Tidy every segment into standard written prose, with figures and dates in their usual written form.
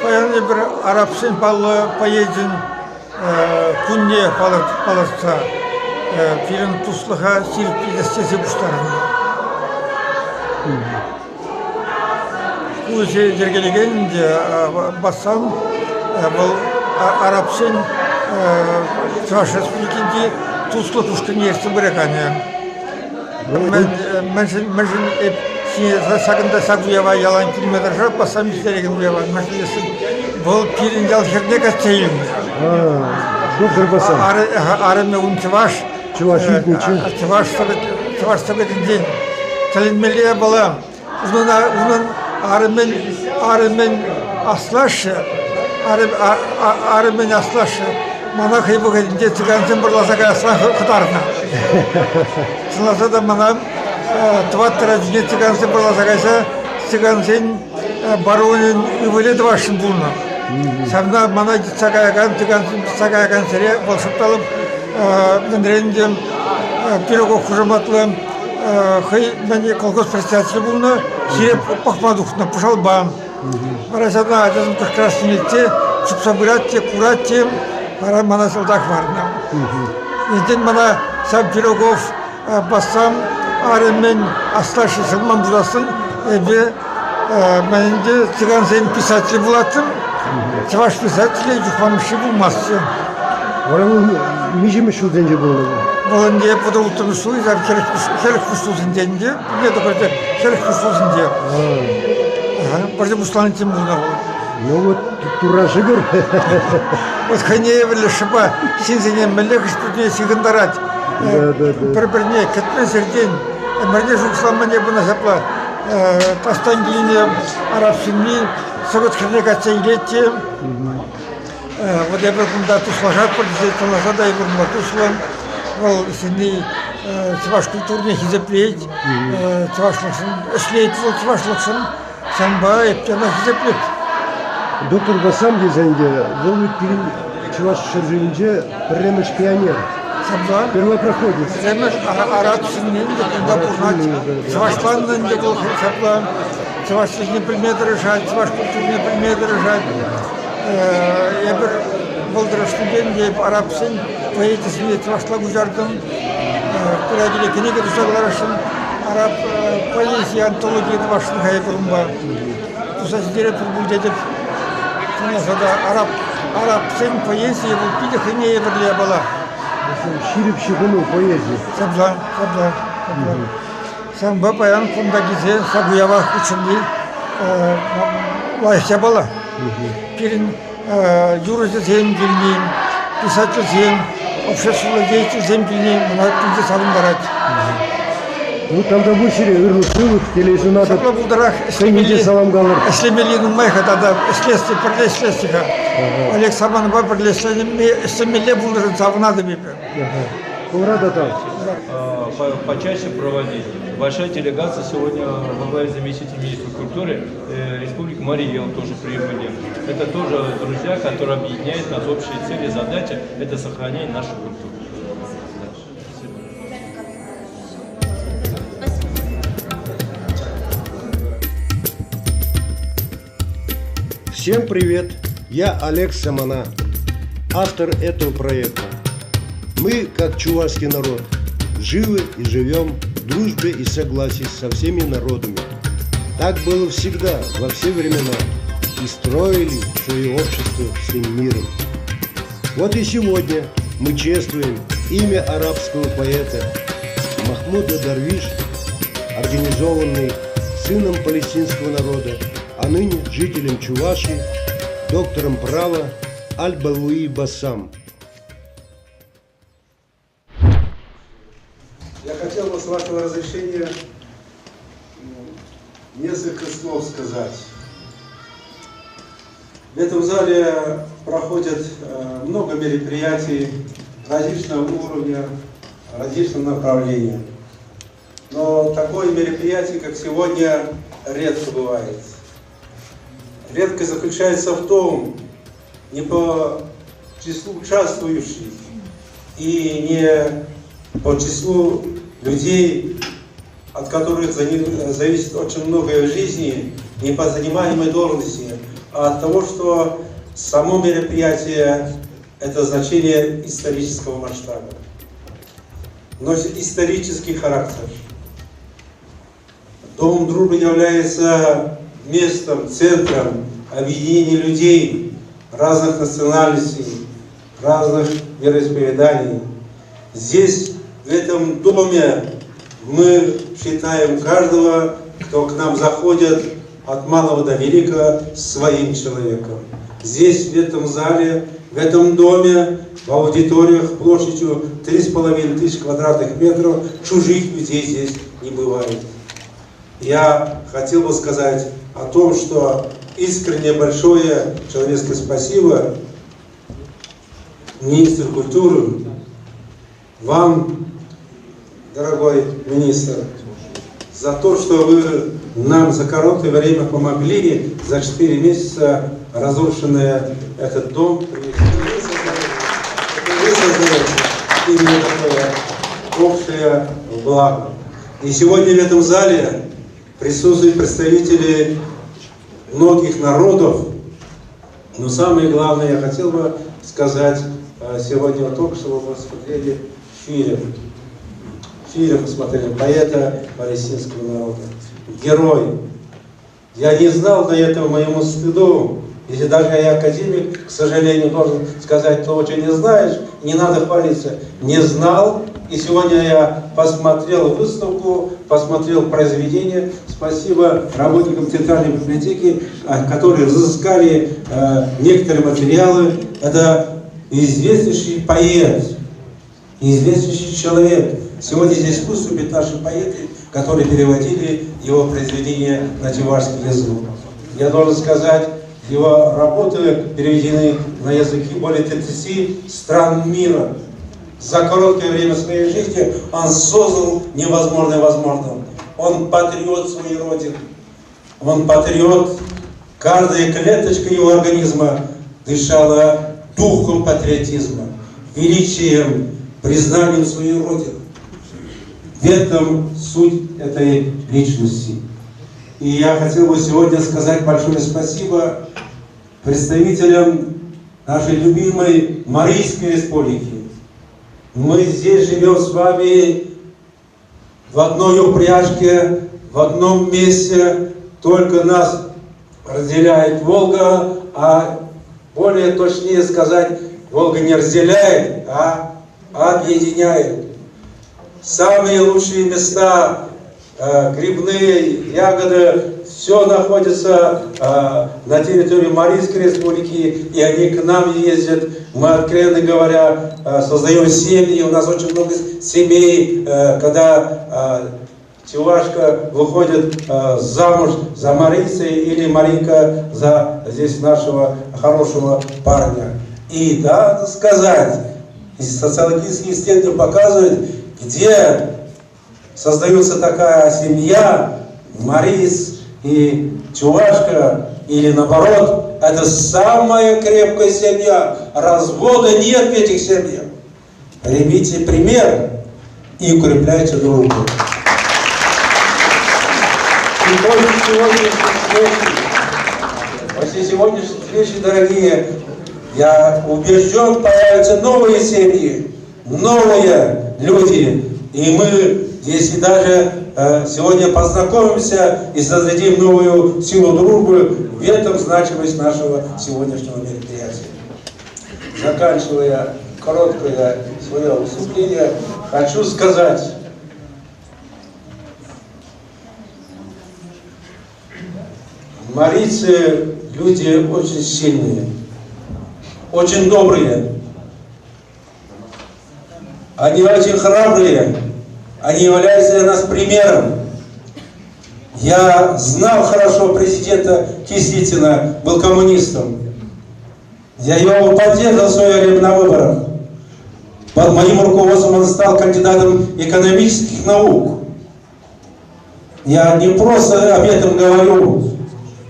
Паянный bir Arapsın palı поеден күнде палатса пирин туслыха сирпидестесе буштарын. Көзе жергелеген бассам бұл Arapsın Çavaş Respublikinde Tuzla Puşkin yersin bırakanya. Ben sakında sakuyava yalan kilometre şarap basam isteregen uyava. Meselesi bol pirin yal herde kaçayım. Doktor basam. Arame un Çavaş. Çavaş yitniçin. Çavaş Sovet'in Çalinmeliye balam. Uzun armen aslaşı. Armen aslaşı. Mana kıyıbı gedince çıkansın burlasa kayaslan kıtarına. Sınlasa da mana Тваттара жүне çıkansın burlasa kaysa çıkansın baronun üveli dvaşın bulna. Samda mana gitsa kayakan çıkansın gitsa kayakan seriye bolşuptalım. Mendrencem pirogov hurmatlım. Хай мені колгосп председатель булна, сиреп пахмадухна пошел бам. Барасада адым прекрасно идти, чтобы собирать те, курать те, пора мана солдат варна. Иден мана сам пирогов бассам, аремен аслашы сылман буласын, эбе менде цыган зейн писатель булатым, чаваш писатель жухвамыши булмасы. Орамın mijimi şu dence bulundu. Волонде подолтун суй, за хелек пустузин деньги, не только это хелек пустузин деньги. Пожди мусланитим булна. Ну вот тураши гөр. Вот ханее вели шипа синзине мелек испытне сигандарать. Переберне кетмен сердень. Мерне жукслама не буна запла. Тастангине арабсинни согот хренекатся илетти. Вот я бұрында тұслажат поддержать, толасада и бұрында тұслам. Ол сенде Чаваш культурный хизеплейт, Чавашлықшын, өслейт ол Чавашлықшын, самба ептена хизеплейт. Доктор Басам дезенде, бұл өтпеген Чаваш шыржынже біремеш пионер. Самба? Первопроходец. Біремеш арабсыннен де күнда бұрнат, Чавашланнан де бұл хизеплам, Чавашлықны білмеді рыжат, Чаваш культурный білмеді рыжат. Я бір болдырышты деп арабсын, поэтисіне Чавашла гүжардым. Күрәділі кенеге тұсағылар үшін араб поэзия антология Чавашын қайы бұрынба. Тұса сіздері тұрбыл дедіп, тұнаса да арабсын поэзия бұл пиді қынее бірле бала. Ширіп шығыну поэзия. Сабла. Самба паян күнда кезе сабуява күчінді лайықя бала. Пирин юризм землянин, писатель зем, общественный деятель землянин, мунатынды салындарат. Ну там да бушире ырлык телесу надо. Сапла булдарах эслемелинин майхатада эслести перлеслестиха. Олег Сабанова эслемеле булдарын савынады бепе. Урада там. Почаще проводить. Большая делегация сегодня во главе заместителя министра культуры Республики Марий Эл тоже прибыли. Это тоже друзья, которые объединяют нас общие цели, задачи. Это сохранение нашей культуры. Всем привет! Я Олег Самана, автор этого проекта. Мы, как чувашский народ, живы и живем в дружбе и согласии со всеми народами. Так было всегда, во все времена, и строили свое общество всем миром. Вот и сегодня мы чествуем имя арабского поэта Махмуда Дарвиш, организованный сыном палестинского народа, а ныне жителем Чувашии, доктором права Аль-Балуи Басам. Я хотел бы, с вашего разрешения, несколько слов сказать. В этом зале проходят много мероприятий различного уровня, различного направления. Но такое мероприятие, как сегодня, редко бывает. редкость заключается в том, не по числу участвующих и не по числу людей, от которых зависит очень многое в жизни, не по занимаемой должности, а от того, что само мероприятие – это значение исторического масштаба, носит исторический характер. Дом дружбы является местом, центром объединения людей разных национальностей, разных вероисповеданий. Здесь, в этом доме, мы считаем каждого, кто к нам заходит, от малого до великого, своим человеком. Здесь, в этом зале, в этом доме, в аудиториях площадью 3500 квадратных метров, чужих людей здесь не бывает. Я хотел бы сказать о том, что искренне большое человеческое спасибо министру культуры, вам, дорогой министр, за то, что вы нам за короткое время помогли, за 4 месяца разрушенный этот дом, вы создаете именно такое общее благо. И сегодня в этом зале присутствуют представители многих народов, но самое главное, я хотел бы сказать, сегодня только что вы посмотрели фильм. Фильм посмотрели поэта палестинского народа. Герой. Я не знал до этого, моему стыду, если даже я академик, к сожалению, должен сказать то, что не знаешь, не надо хвалиться. Не знал, и сегодня я посмотрел выставку, посмотрел произведение. Спасибо работникам Центральной библиотеки, которые разыскали некоторые материалы. Это известнейший поэт, известнейший человек. Сегодня здесь выступят наши поэты, которые переводили его произведения на чувашский язык. Я должен сказать, его работы переведены на языки более 30 стран мира. За короткое время своей жизни он создал невозможное возможным. Он патриот своей родины. Он патриот. Каждая клеточка его организма дышала духом патриотизма, величием, признанием своей родины. В этом суть этой личности. И я хотел бы сегодня сказать большое спасибо представителям нашей любимой Марийской республики. Мы здесь живем с вами в одной упряжке, в одном месте, только нас разделяет Волга, а более точнее сказать, Волга не разделяет, а объединяет. Самые лучшие места, грибные, ягоды, все находится на территории Марийской республики, и они к нам ездят. Мы, откровенно говоря, создаем семьи, у нас очень много семей, когда чувашка выходит замуж за марийца или марийка за здесь нашего хорошего парня. И да, надо сказать, социологические исследования показывают, где создается такая семья, мариец и чувашка, или наоборот, это самая крепкая семья. Развода нет в этих семьях. Примите пример и укрепляйте дружбу. После сегодняшней встречи, дорогие, я убежден, появятся новые семьи, новые люди. И мы, если даже сегодня познакомимся и создадим новую силу дружбы, в этом значимость нашего сегодняшнего мероприятия. Заканчивая короткое свое выступление, хочу сказать, марийцы люди очень сильные, очень добрые, они очень храбрые, они являются для нас примером. Я знал хорошо президента Кислицына, был коммунистом. Я его поддерживал в свое время на выборах. Под моим руководством он стал кандидатом экономических наук. Я не просто об этом говорю.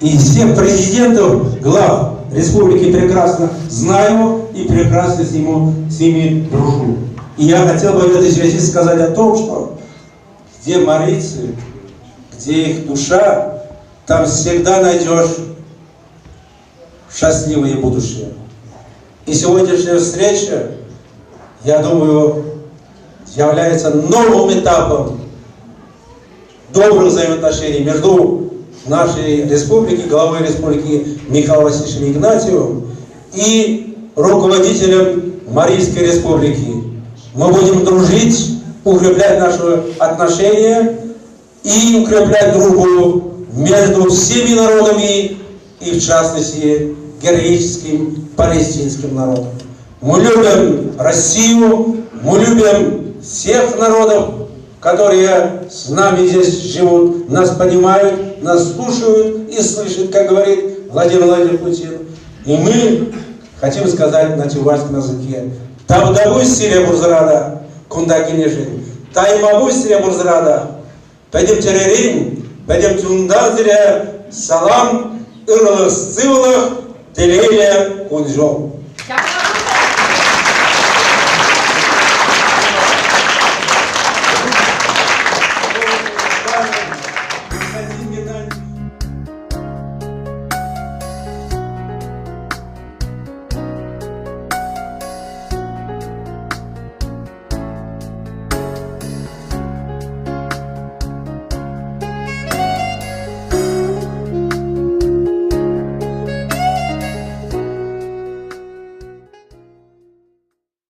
И всех президентов, глав республики прекрасно знаю и прекрасно с ними дружу. И я хотел бы в этой связи сказать о том, что где марийцы, где их душа, там всегда найдешь счастливое будущее. И сегодняшняя встреча, я думаю, является новым этапом добрых взаимоотношений между нашей республики, главой республики Михаилом Васильевичем Игнатьевым и руководителем Марийской республики. Мы будем дружить, укреплять наши отношения и укреплять дружбу между всеми народами и, в частности, героическим палестинским народом. Мы любим Россию, мы любим всех народов, которые с нами здесь живут, нас понимают, нас слушают и слышат, как говорит Владимир Владимирович Путин. И мы хотим сказать на тювальском языке: «Тавдавуй сире бурзрада, кундакинежин, таймавуй сире бурзрада, пойдем терерин, пойдем тюндазире, салам, ирлых сывлых, телея кунжол».